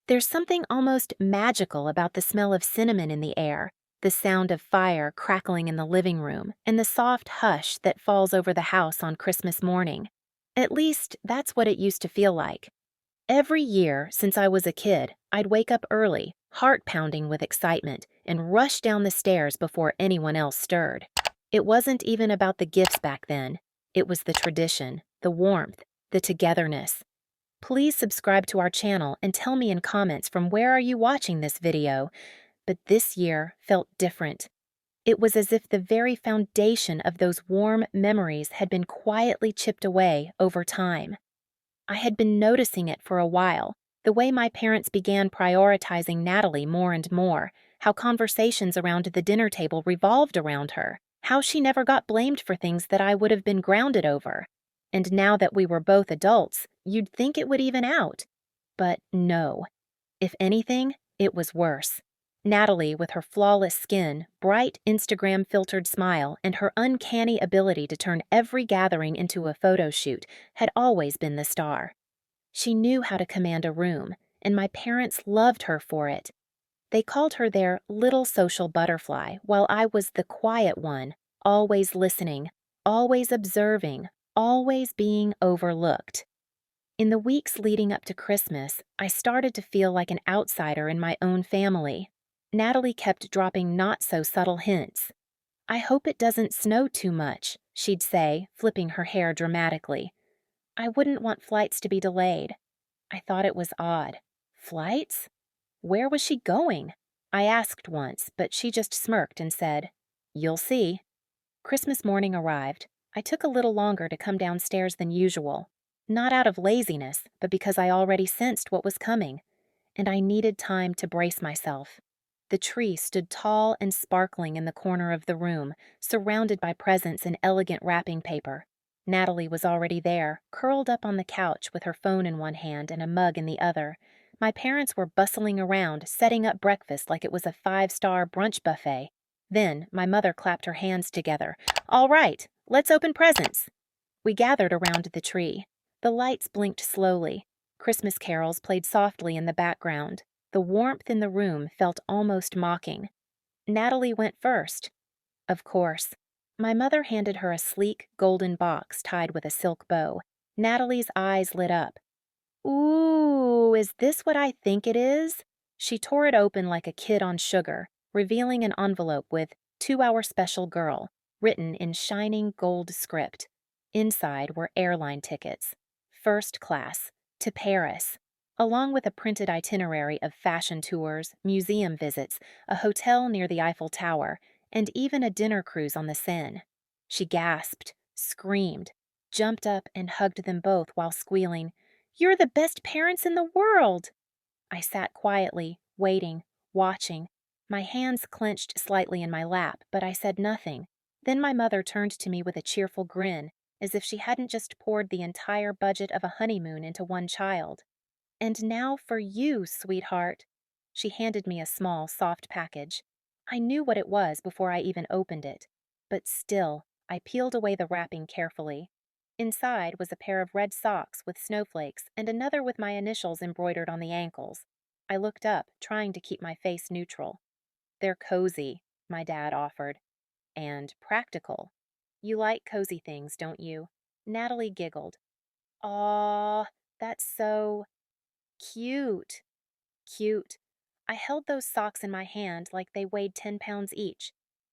There's something almost magical about the smell of cinnamon in the air, the sound of fire crackling in the living room, and the soft hush that falls over the house on Christmas morning. At least, that's what it used to feel like. Every year since I was a kid, I'd wake up early, heart pounding with excitement, and rush down the stairs before anyone else stirred. It wasn't even about the gifts back then. It was the tradition, the warmth, the togetherness. Please subscribe to our channel and tell me in comments from where are you watching this video. But this year felt different. It was as if the very foundation of those warm memories had been quietly chipped away over time. I had been noticing it for a while, the way my parents began prioritizing Natalie more and more, how conversations around the dinner table revolved around her, how she never got blamed for things that I would have been grounded over. And now that we were both adults, you'd think it would even out. But no. If anything, it was worse. Natalie, with her flawless skin, bright Instagram-filtered smile, and her uncanny ability to turn every gathering into a photo shoot, had always been the star. She knew how to command a room, and my parents loved her for it. They called her their little social butterfly, while I was the quiet one, always listening, always observing, always being overlooked. In the weeks leading up to Christmas, I started to feel like an outsider in my own family. Natalie kept dropping not-so-subtle hints. "I hope it doesn't snow too much," she'd say, flipping her hair dramatically. "I wouldn't want flights to be delayed." I thought it was odd. Flights? Where was she going? I asked once, but she just smirked and said, "You'll see." Christmas morning arrived. I took a little longer to come downstairs than usual. Not out of laziness, but because I already sensed what was coming, and I needed time to brace myself. The tree stood tall and sparkling in the corner of the room, surrounded by presents in elegant wrapping paper. Natalie was already there, curled up on the couch with her phone in one hand and a mug in the other. My parents were bustling around, setting up breakfast like it was a five-star brunch buffet. Then my mother clapped her hands together. "All right, let's open presents." We gathered around the tree. The lights blinked slowly. Christmas carols played softly in the background. The warmth in the room felt almost mocking. Natalie went first. Of course. My mother handed her a sleek, golden box tied with a silk bow. Natalie's eyes lit up. "Ooh, is this what I think it is?" She tore it open like a kid on sugar, revealing an envelope with "2-hour special girl" written in shining gold script. Inside were airline tickets. First class, to Paris, along with a printed itinerary of fashion tours, museum visits, a hotel near the Eiffel Tower, and even a dinner cruise on the Seine. She gasped, screamed, jumped up and hugged them both while squealing, "You're the best parents in the world!" I sat quietly, waiting, watching. My hands clenched slightly in my lap, but I said nothing. Then my mother turned to me with a cheerful grin, as if she hadn't just poured the entire budget of a honeymoon into one child. "And now for you, sweetheart." She handed me a small, soft package. I knew what it was before I even opened it. But still, I peeled away the wrapping carefully. Inside was a pair of red socks with snowflakes and another with my initials embroidered on the ankles. I looked up, trying to keep my face neutral. "They're cozy," my dad offered. "And practical. You like cozy things, don't you?" Natalie giggled. "Aw, that's so cute." Cute. I held those socks in my hand like they weighed 10 pounds each.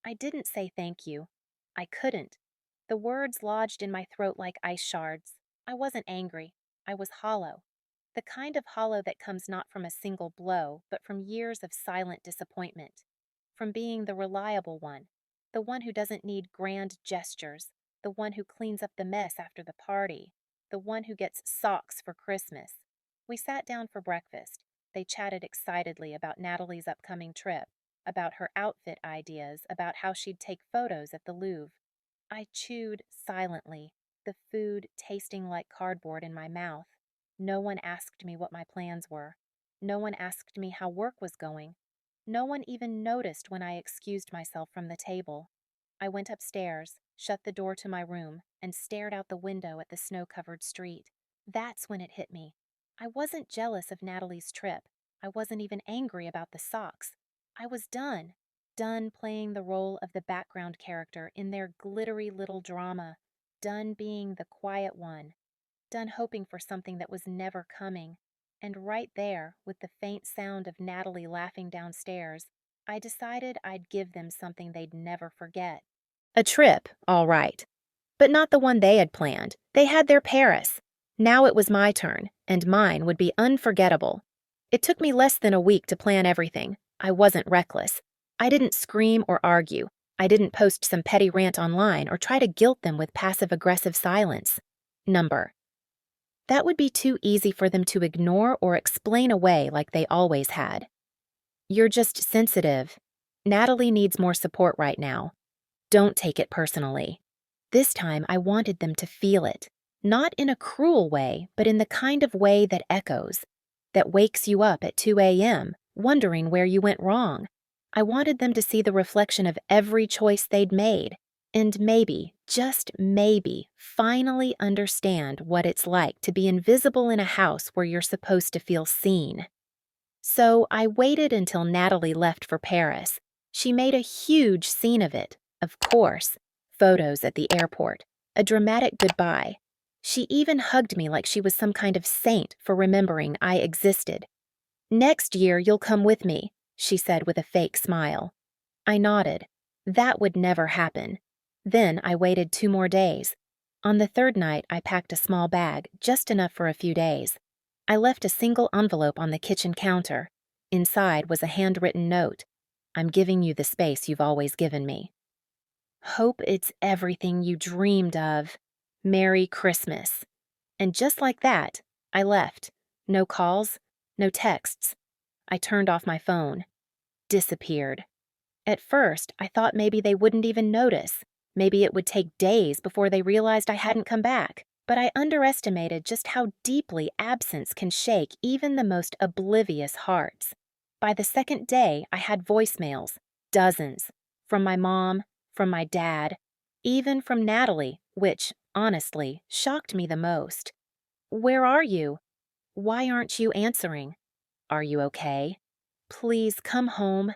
I didn't say thank you. I couldn't. The words lodged in my throat like ice shards. I wasn't angry. I was hollow. The kind of hollow that comes not from a single blow, but from years of silent disappointment. From being the reliable one, the one who doesn't need grand gestures, the one who cleans up the mess after the party, the one who gets socks for Christmas. We sat down for breakfast. They chatted excitedly about Natalie's upcoming trip, about her outfit ideas, about how she'd take photos at the Louvre. I chewed silently, the food tasting like cardboard in my mouth. No one asked me what my plans were. No one asked me how work was going. No one even noticed when I excused myself from the table. I went upstairs, shut the door to my room, and stared out the window at the snow-covered street. That's when it hit me. I wasn't jealous of Natalie's trip. I wasn't even angry about the socks. I was done. Done playing the role of the background character in their glittery little drama. Done being the quiet one. Done hoping for something that was never coming. And right there, with the faint sound of Natalie laughing downstairs, I decided I'd give them something they'd never forget. A trip, all right. But not the one they had planned. They had their Paris. Now it was my turn, and mine would be unforgettable. It took me less than a week to plan everything. I wasn't reckless. I didn't scream or argue. I didn't post some petty rant online or try to guilt them with passive-aggressive silence. Number. That would be too easy for them to ignore or explain away like they always had. You're just sensitive. Natalie needs more support right now. Don't take it personally. This time I wanted them to feel it, not in a cruel way, but in the kind of way that echoes, that wakes you up at 2 a.m., wondering where you went wrong. I wanted them to see the reflection of every choice they'd made, and maybe, just maybe, finally understand what it's like to be invisible in a house where you're supposed to feel seen. So I waited until Natalie left for Paris. She made a huge scene of it, of course. Photos at the airport, a dramatic goodbye. She even hugged me like she was some kind of saint for remembering I existed. Next year you'll come with me, she said with a fake smile. I nodded. That would never happen. Then I waited 2 more days. On the third night, I packed a small bag, just enough for a few days. I left a single envelope on the kitchen counter. Inside was a handwritten note. I'm giving you the space you've always given me. Hope it's everything you dreamed of. Merry Christmas. And just like that, I left. No calls, no texts. I turned off my phone. Disappeared. At first, I thought maybe they wouldn't even notice. Maybe it would take days before they realized I hadn't come back. But I underestimated just how deeply absence can shake even the most oblivious hearts. By the second day, I had voicemails, dozens, from my mom, from my dad, even from Natalie, which, honestly, shocked me the most. Where are you? Why aren't you answering? Are you okay? Please come home.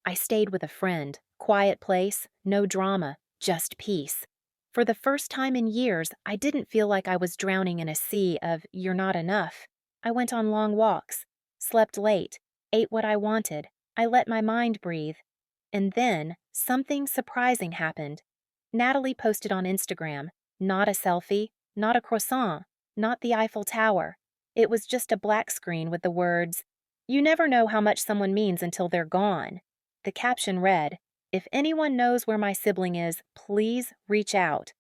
I stayed with a friend, quiet place, no drama, just peace. For the first time in years, I didn't feel like I was drowning in a sea of "you're not enough." I went on long walks, slept late, ate what I wanted. I let my mind breathe. And then, something surprising happened. Natalie posted on Instagram, not a selfie, not a croissant, not the Eiffel Tower. It was just a black screen with the words, "You never know how much someone means until they're gone." The caption read, "If anyone knows where my sibling is, please reach out.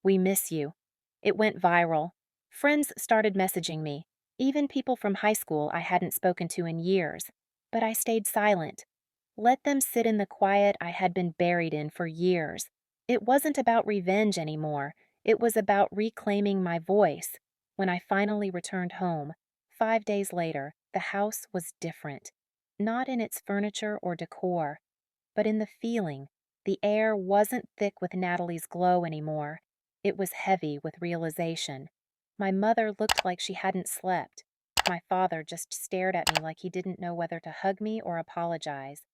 We miss you." It went viral. Friends started messaging me, even people from high school I hadn't spoken to in years. But I stayed silent. Let them sit in the quiet I had been buried in for years. It wasn't about revenge anymore. It was about reclaiming my voice. When I finally returned home, 5 days later, the house was different. Not in its furniture or decor, but in the feeling. The air wasn't thick with Natalie's glow anymore. It was heavy with realization. My mother looked like she hadn't slept. My father just stared at me like he didn't know whether to hug me or apologize.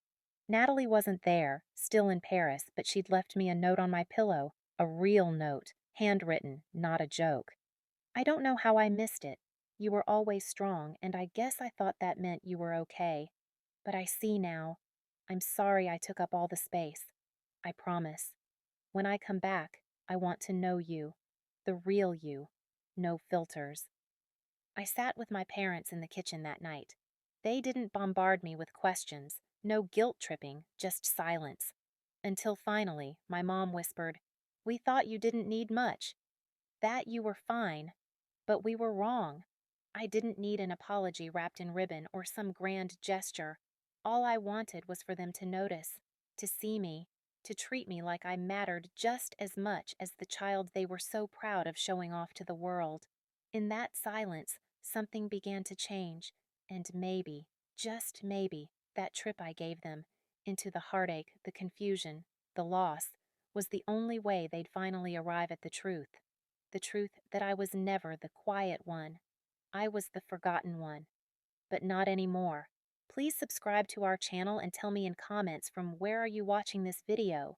Natalie wasn't there, still in Paris, but she'd left me a note on my pillow, a real note, handwritten, not a joke. I don't know how I missed it. You were always strong, and I guess I thought that meant you were okay. But I see now. I'm sorry I took up all the space. I promise. When I come back, I want to know you. The real you. No filters. I sat with my parents in the kitchen that night. They didn't bombard me with questions. No guilt tripping, just silence. Until finally, my mom whispered, "We thought you didn't need much. That you were fine. But we were wrong. I didn't need an apology wrapped in ribbon or some grand gesture. All I wanted was for them to notice, to see me, to treat me like I mattered just as much as the child they were so proud of showing off to the world." In that silence, something began to change, and maybe, just maybe, that trip I gave them, into the heartache, the confusion, the loss, was the only way they'd finally arrive at the truth. The truth that I was never the quiet one. I was the forgotten one. But not anymore. Please subscribe to our channel and tell me in comments from where are you watching this video.